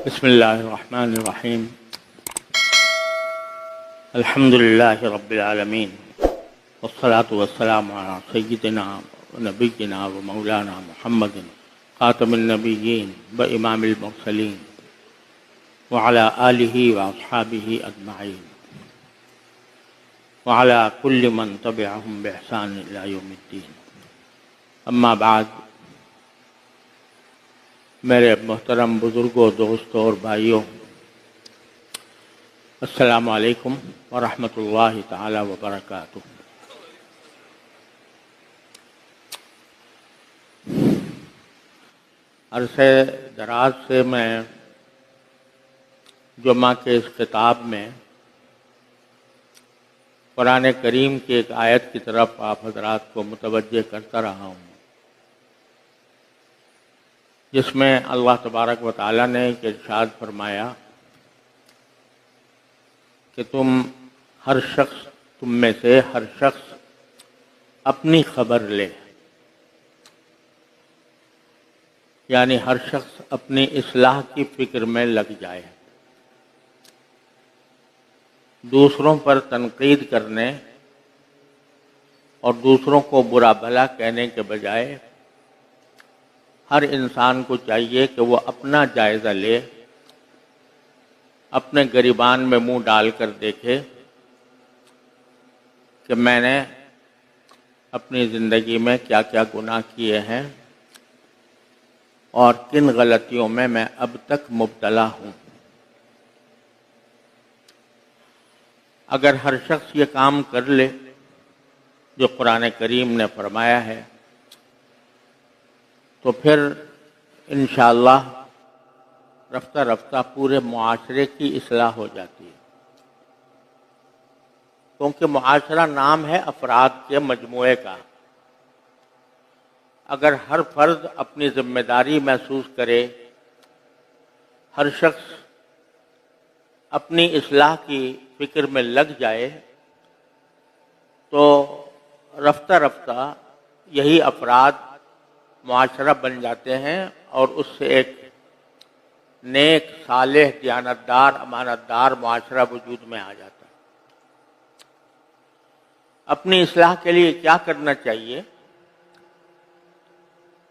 بسم اللہ الرحمن الرحیم الحمد للہ رب العالمین والصلاة والسلام علی سیدنا و نبینا و مولانا محمد خاتم النبیین و امام المرسلین وعلى آلہ واصحابہ اجمعین وعلى کل من تبعہم بإحسان الی یوم الدین. اما بعد، میرے محترم بزرگوں، دوستوں اور بھائیوں، السلام علیکم ورحمۃ اللہ تعالی وبرکاتہ. عرصے دراز سے میں جمعہ کے اس خطاب میں قرآن کریم کی ایک آیت کی طرف آپ حضرات کو متوجہ کرتا رہا ہوں، جس میں اللہ تبارک و تعالیٰ نے ایک ارشاد فرمایا کہ تم میں سے ہر شخص اپنی خبر لے، یعنی ہر شخص اپنی اصلاح کی فکر میں لگ جائے. دوسروں پر تنقید کرنے اور دوسروں کو برا بھلا کہنے کے بجائے ہر انسان کو چاہیے کہ وہ اپنا جائزہ لے، اپنے گریبان میں منہ ڈال کر دیکھے کہ میں نے اپنی زندگی میں کیا کیا گناہ کیے ہیں اور کن غلطیوں میں اب تک مبتلا ہوں. اگر ہر شخص یہ کام کر لے جو قرآن کریم نے فرمایا ہے تو پھر انشاءاللہ رفتہ رفتہ پورے معاشرے کی اصلاح ہو جاتی ہے، کیونکہ معاشرہ نام ہے افراد کے مجموعے کا. اگر ہر فرد اپنی ذمہ داری محسوس کرے، ہر شخص اپنی اصلاح کی فکر میں لگ جائے، تو رفتہ رفتہ یہی افراد معاشرہ بن جاتے ہیں اور اس سے ایک نیک، صالح، دیانتدار، امانتدار معاشرہ وجود میں آ جاتا ہے. اپنی اصلاح کے لیے کیا کرنا چاہیے؟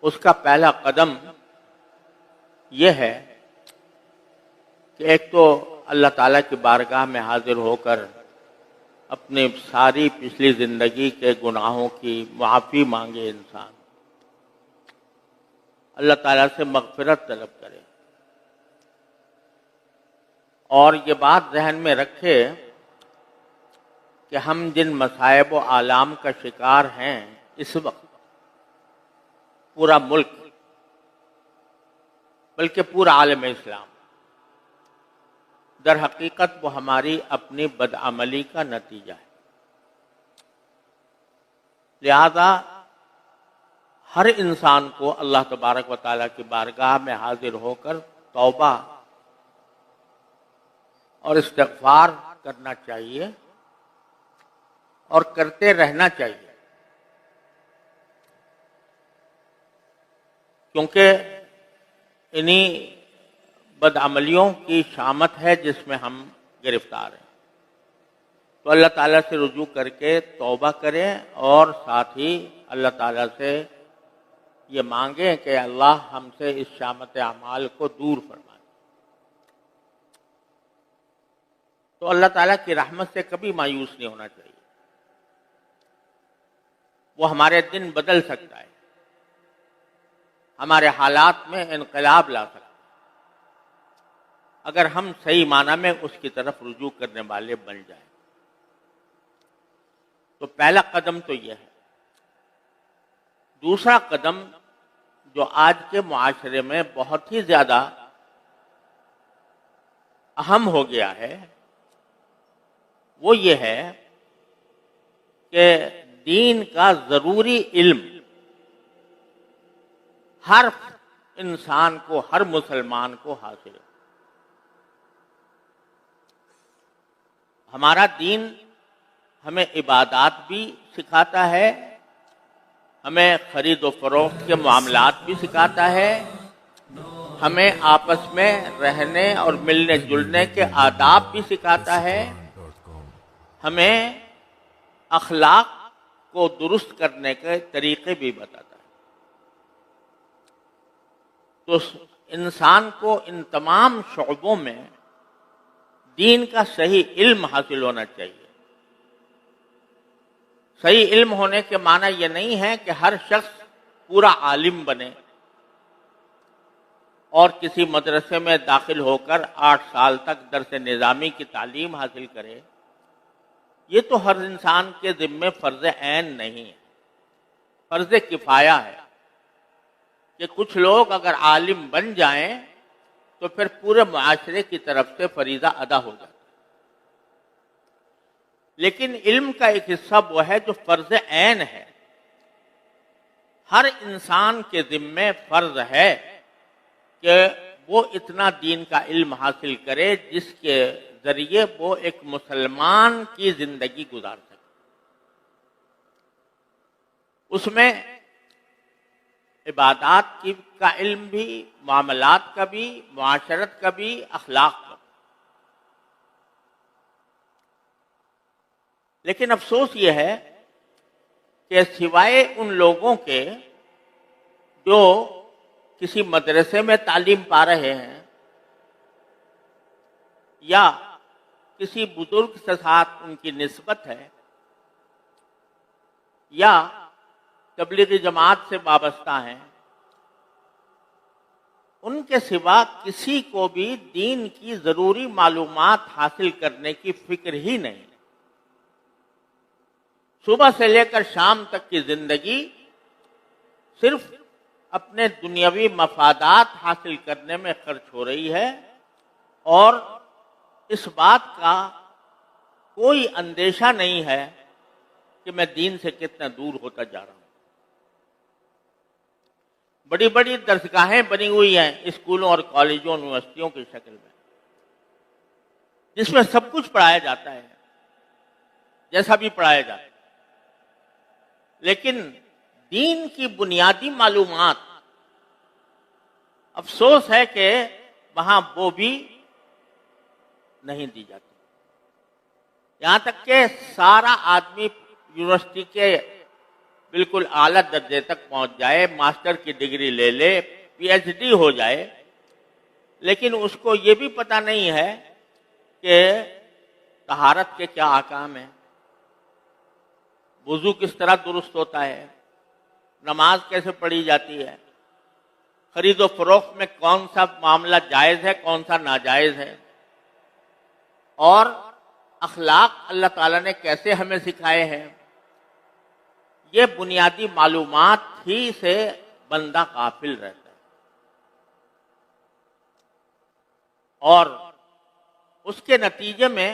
اس کا پہلا قدم یہ ہے کہ ایک تو اللہ تعالیٰ کی بارگاہ میں حاضر ہو کر اپنی ساری پچھلی زندگی کے گناہوں کی معافی مانگے. انسان اللہ تعالیٰ سے مغفرت طلب کرے اور یہ بات ذہن میں رکھے کہ ہم جن مصائب و آلام کا شکار ہیں اس وقت، پورا ملک بلکہ پورا عالم اسلام، در حقیقت وہ ہماری اپنی بدعملی کا نتیجہ ہے. لہذا ہر انسان کو اللہ تبارک و تعالیٰ کی بارگاہ میں حاضر ہو کر توبہ اور استغفار کرنا چاہیے اور کرتے رہنا چاہیے، کیونکہ انہی بدعملیوں کی شامت ہے جس میں ہم گرفتار ہیں. تو اللہ تعالیٰ سے رجوع کر کے توبہ کریں اور ساتھ ہی اللہ تعالیٰ سے یہ مانگیں کہ اللہ ہم سے اس شامت اعمال کو دور فرمائے. تو اللہ تعالیٰ کی رحمت سے کبھی مایوس نہیں ہونا چاہیے. وہ ہمارے دن بدل سکتا ہے، ہمارے حالات میں انقلاب لا سکتا ہے، اگر ہم صحیح معنی میں اس کی طرف رجوع کرنے والے بن جائیں. تو پہلا قدم تو یہ ہے. دوسرا قدم جو آج کے معاشرے میں بہت ہی زیادہ اہم ہو گیا ہے، وہ یہ ہے کہ دین کا ضروری علم ہر انسان کو، ہر مسلمان کو حاصل ہے. ہمارا دین ہمیں عبادات بھی سکھاتا ہے، ہمیں خرید و فروخت کے معاملات بھی سکھاتا ہے، ہمیں آپس میں رہنے اور ملنے جلنے کے آداب بھی سکھاتا ہے، ہمیں اخلاق کو درست کرنے کے طریقے بھی بتاتا ہے۔ تو انسان کو ان تمام شعبوں میں دین کا صحیح علم حاصل ہونا چاہیے۔ صحیح علم ہونے کے معنی یہ نہیں ہے کہ ہر شخص پورا عالم بنے اور کسی مدرسے میں داخل ہو کر 8 سال تک درس نظامی کی تعلیم حاصل کرے۔ یہ تو ہر انسان کے ذمے فرض عین نہیں ہے، فرض کفایہ ہے کہ کچھ لوگ اگر عالم بن جائیں تو پھر پورے معاشرے کی طرف سے فریضہ ادا ہو جاتا ہے۔ لیکن علم کا ایک حصہ وہ ہے جو فرض عین ہے، ہر انسان کے ذمے فرض ہے کہ وہ اتنا دین کا علم حاصل کرے جس کے ذریعے وہ ایک مسلمان کی زندگی گزار سکے۔ اس میں عبادات کا علم بھی، معاملات کا بھی، معاشرت کا بھی، اخلاق کا بھی۔ لیکن افسوس یہ ہے کہ سوائے ان لوگوں کے جو کسی مدرسے میں تعلیم پا رہے ہیں یا کسی بزرگ کے ساتھ ان کی نسبت ہے یا تبلیغی جماعت سے وابستہ ہیں، ان کے سوا کسی کو بھی دین کی ضروری معلومات حاصل کرنے کی فکر ہی نہیں۔ صبح سے لے کر شام تک کی زندگی صرف اپنے دنیاوی مفادات حاصل کرنے میں خرچ ہو رہی ہے اور اس بات کا کوئی اندیشہ نہیں ہے کہ میں دین سے کتنا دور ہوتا جا رہا ہوں۔ بڑی بڑی درسگاہیں بنی ہوئی ہیں اسکولوں اور کالجوں یونیورسٹیوں کی شکل میں، جس میں سب کچھ پڑھایا جاتا ہے جیسا بھی پڑھایا جاتا ہے، لیکن دین کی بنیادی معلومات افسوس ہے کہ وہاں وہ بھی نہیں دی جاتی۔ یہاں تک کہ سارا آدمی یونیورسٹی کے بالکل اعلیٰ درجے تک پہنچ جائے، ماسٹر کی ڈگری لے لے، پی ایچ ڈی ہو جائے، لیکن اس کو یہ بھی پتہ نہیں ہے کہ طہارت کے کیا احکام ہیں، وضو کس طرح درست ہوتا ہے، نماز کیسے پڑھی جاتی ہے، خرید و فروخت میں کون سا معاملہ جائز ہے کون سا ناجائز ہے، اور اخلاق اللہ تعالیٰ نے کیسے ہمیں سکھائے ہیں۔ یہ بنیادی معلومات ہی سے بندہ غافل رہتا ہے اور اس کے نتیجے میں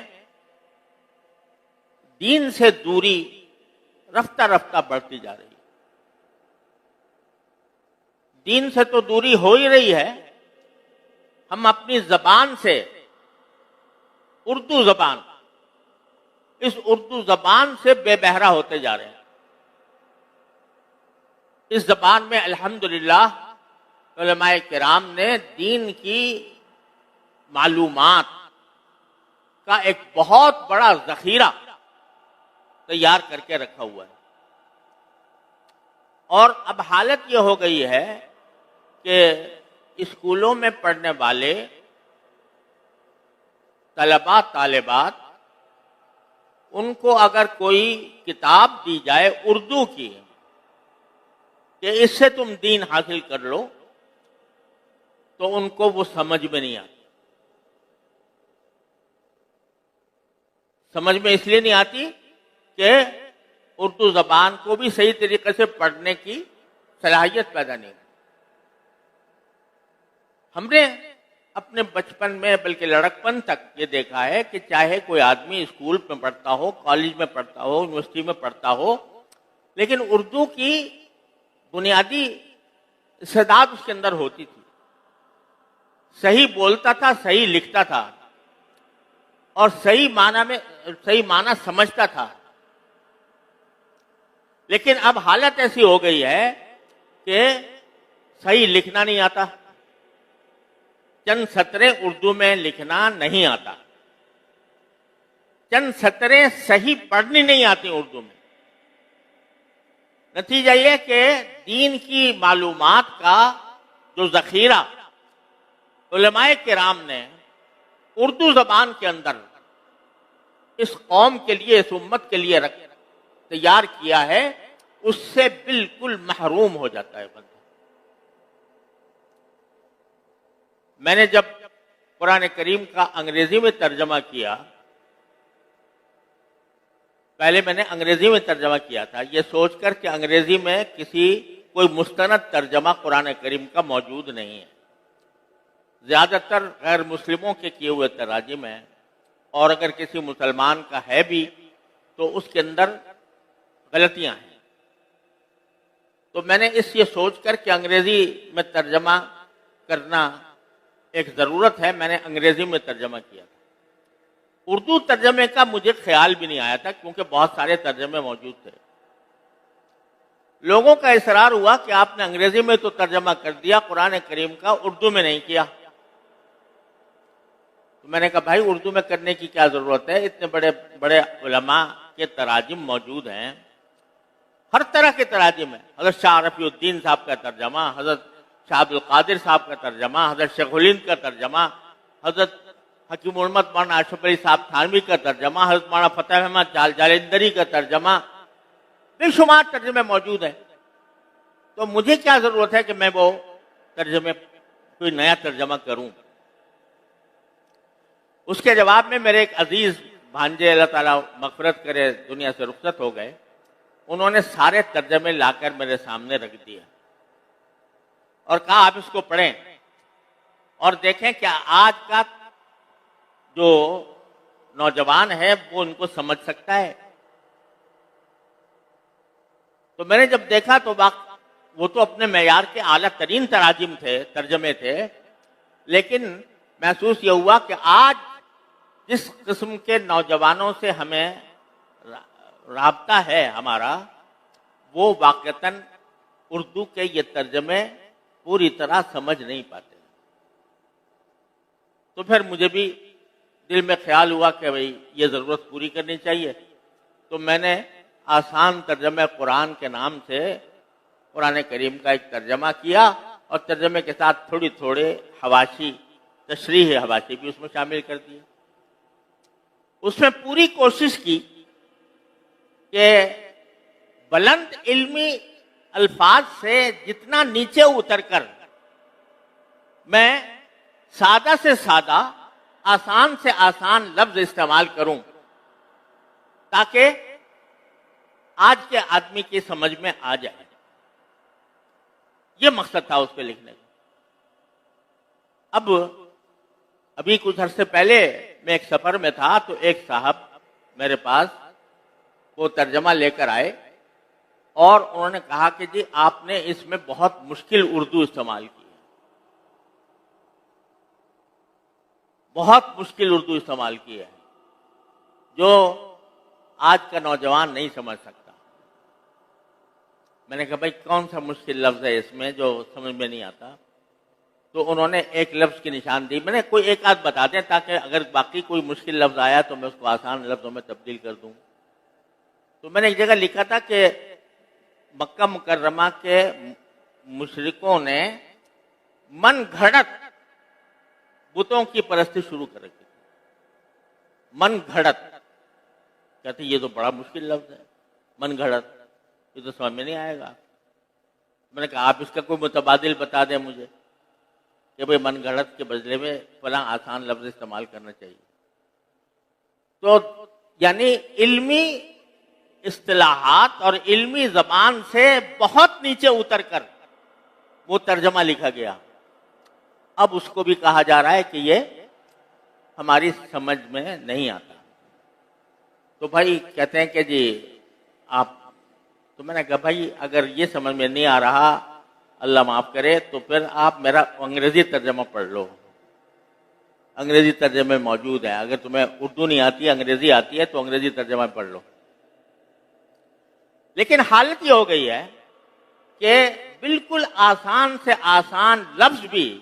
دین سے دوری رفتہ رفتہ بڑھتی جا رہی ہے۔ دین سے تو دوری ہو ہی رہی ہے، ہم اپنی زبان سے، اردو زبان، اس اردو زبان سے بے بہرا ہوتے جا رہے ہیں۔ اس زبان میں الحمدللہ علماء کرام نے دین کی معلومات کا ایک بہت بڑا ذخیرہ تیار کر کے رکھا ہوا ہے، اور اب حالت یہ ہو گئی ہے کہ اسکولوں میں پڑھنے والے طلباء طالبات، ان کو اگر کوئی کتاب دی جائے اردو کی کہ اس سے تم دین حاصل کر لو، تو ان کو وہ سمجھ میں نہیں آتی۔ سمجھ میں اس لیے نہیں آتی کہ اردو زبان کو بھی صحیح طریقے سے پڑھنے کی صلاحیت پیدا نہیں ہوئی۔ ہم نے اپنے بچپن میں بلکہ لڑکپن تک یہ دیکھا ہے کہ چاہے کوئی آدمی اسکول میں پڑھتا ہو، کالج میں پڑھتا ہو، یونیورسٹی میں پڑھتا ہو، لیکن اردو کی بنیادی استعداد اس کے اندر ہوتی تھی، صحیح بولتا تھا، صحیح لکھتا تھا اور صحیح معنی سمجھتا تھا۔ لیکن اب حالت ایسی ہو گئی ہے کہ صحیح لکھنا نہیں آتا، چند سطریں اردو میں لکھنا نہیں آتا، چند سطریں صحیح پڑھنی نہیں آتی اردو میں۔ نتیجہ یہ کہ دین کی معلومات کا جو ذخیرہ علماء کرام نے اردو زبان کے اندر اس قوم کے لیے، اس امت کے لیے تیار کیا ہے، اس سے بالکل محروم ہو جاتا ہے بندہ۔ میں نے جب قرآن کریم کا انگریزی میں ترجمہ کیا، پہلے میں نے انگریزی میں ترجمہ کیا تھا یہ سوچ کر کہ انگریزی میں کوئی مستند ترجمہ قرآن کریم کا موجود نہیں ہے، زیادہ تر غیر مسلموں کے کیے ہوئے تراجم ہیں، اور اگر کسی مسلمان کا ہے بھی تو اس کے اندر غلطیاں ہیں۔ تو میں نے یہ سوچ کر کہ انگریزی میں ترجمہ کرنا ایک ضرورت ہے، میں نے انگریزی میں ترجمہ کیا تھا۔ اردو ترجمے کا مجھے خیال بھی نہیں آیا تھا کیونکہ بہت سارے ترجمے موجود تھے۔ لوگوں کا اصرار ہوا کہ آپ نے انگریزی میں تو ترجمہ کر دیا، قرآن کریم کا اردو میں نہیں کیا۔ تو میں نے کہا بھائی اردو میں کرنے کی کیا ضرورت ہے، اتنے بڑے بڑے علماء کے تراجم موجود ہیں، ہر طرح کے تراجم ہیں، حضرت شاہ رفیع الدین صاحب کا ترجمہ، حضرت شاہ عبد القادر صاحب کا ترجمہ، حضرت شیخ الہند کا ترجمہ، حضرت حکیم محمد مولانا اشرف علی صاحب تھانوی کا ترجمہ، حضرت مولانا فتح احمد جالندری کا ترجمہ، بے شمار ترجمے موجود ہیں۔ تو مجھے کیا ضرورت ہے کہ میں وہ ترجمے کوئی نیا ترجمہ کروں؟ اس کے جواب میں میرے ایک عزیز بھانجے، اللہ تعالیٰ مغفرت کرے، دنیا سے رخصت ہو گئے، انہوں نے سارے ترجمے لا کر میرے سامنے رکھ دیا اور کہا آپ اس کو پڑھیں اور دیکھیں کہ آج کا جو نوجوان ہے وہ ان کو سمجھ سکتا ہے۔ تو میں نے جب دیکھا تو وہ تو اپنے معیار کے اعلیٰ ترین تراجم تھے، ترجمے تھے، لیکن محسوس یہ ہوا کہ آج جس قسم کے نوجوانوں سے ہمیں رابطہ ہے ہمارا، وہ واقعتاً اردو کے یہ ترجمے پوری طرح سمجھ نہیں پاتے۔ تو پھر مجھے بھی دل میں خیال ہوا کہ بھئی یہ ضرورت پوری کرنی چاہیے، تو میں نے آسان ترجمہ قرآن کے نام سے قرآن کریم کا ایک ترجمہ کیا، اور ترجمے کے ساتھ تھوڑے تھوڑے حواشی، تشریح حواشی بھی اس میں شامل کر دیے۔ اس میں پوری کوشش کی کہ بلند علمی الفاظ سے جتنا نیچے اتر کر میں سادہ سے سادہ، آسان سے آسان لفظ استعمال کروں تاکہ آج کے آدمی کی سمجھ میں آ جائے۔ یہ مقصد تھا اس پہ لکھنے کا۔ ابھی کچھ عرصے پہلے میں ایک سفر میں تھا تو ایک صاحب میرے پاس وہ ترجمہ لے کر آئے اور انہوں نے کہا کہ جی آپ نے اس میں بہت مشکل اردو استعمال کی ہے، بہت مشکل اردو استعمال کی ہے جو آج کا نوجوان نہیں سمجھ سکتا۔ میں نے کہا بھائی کون سا مشکل لفظ ہے اس میں جو سمجھ میں نہیں آتا؟ تو انہوں نے ایک لفظ کی نشان دی، میں نے کوئی ایک آدھ بتا دیں تاکہ اگر باقی کوئی مشکل لفظ آیا تو میں اس کو آسان لفظوں میں تبدیل کر دوں۔ تو میں نے ایک جگہ لکھا تھا کہ مکہ مکرمہ کے مشرکوں نے من گھڑت بتوں کی پرستی شروع کر رکھی، من گھڑت، کہتے یہ تو بڑا مشکل لفظ ہے، من گھڑت، یہ تو سمجھ میں نہیں آئے گا۔ میں نے کہا آپ اس کا کوئی متبادل بتا دیں مجھے کہ بھئی من گھڑت کے بدلے میں فلاں آسان لفظ استعمال کرنا چاہیے۔ تو یعنی علمی اصطلاحات اور علمی زبان سے بہت نیچے اتر کر وہ ترجمہ لکھا گیا۔ اب اس کو بھی کہا جا رہا ہے کہ یہ ہماری سمجھ میں نہیں آتا۔ تو بھائی کہتے ہیں کہ جی آپ، تو میں نے کہا بھائی اگر یہ سمجھ میں نہیں آ رہا، اللہ معاف کرے، تو پھر آپ میرا انگریزی ترجمہ پڑھ لو، انگریزی ترجمے موجود ہیں۔ اگر تمہیں اردو نہیں آتی، انگریزی آتی ہے تو انگریزی ترجمہ پڑھ لو۔ لیکن حالت یہ ہو گئی ہے کہ بالکل آسان سے آسان لفظ بھی